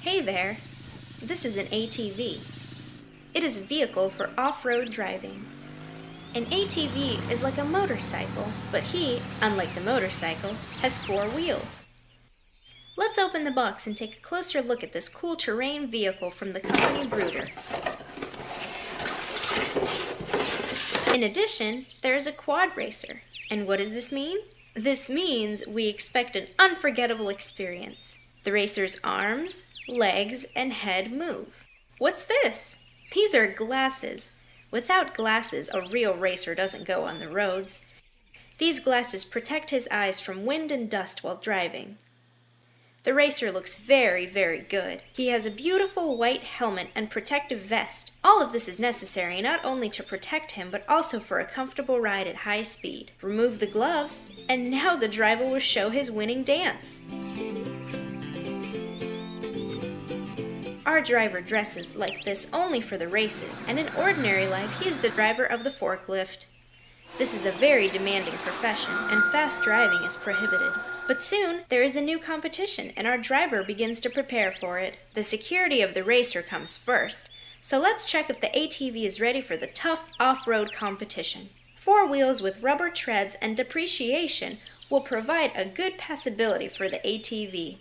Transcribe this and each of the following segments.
Hey there, this is an ATV. It is a vehicle for off-road driving. An ATV is like a motorcycle, but he, unlike the motorcycle, has 4 wheels. Let's open the box and take a closer look at this cool terrain vehicle from the company Bruder. In addition, there is a quad racer. And what does this mean? This means we expect an unforgettable experience. The racer's arms, legs, and head move. What's this? These are glasses. Without glasses, a real racer doesn't go on the roads. These glasses protect his eyes from wind and dust while driving. The racer looks very, very good. He has a beautiful white helmet and protective vest. All of this is necessary not only to protect him, but also for a comfortable ride at high speed. Remove the gloves, and now the driver will show his winning dance. Our driver dresses like this only for the races, and in ordinary life he is the driver of the forklift. This is a very demanding profession, and fast driving is prohibited. But soon, there is a new competition, and our driver begins to prepare for it. The security of the racer comes first, so let's check if the ATV is ready for the tough off-road competition. 4 wheels with rubber treads and depreciation will provide a good passability for the ATV.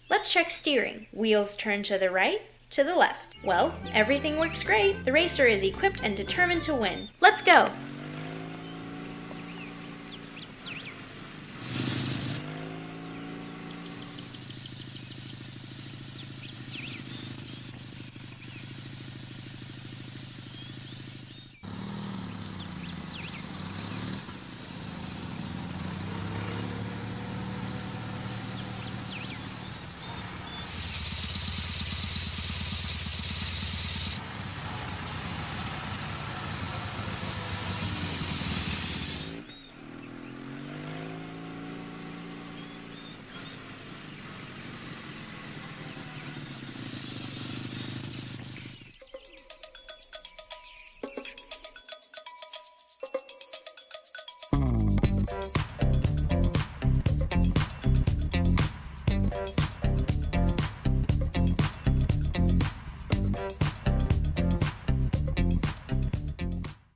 Let's check steering. Wheels turn to the right, to the left. Well, everything works great. The racer is equipped and determined to win. Let's go!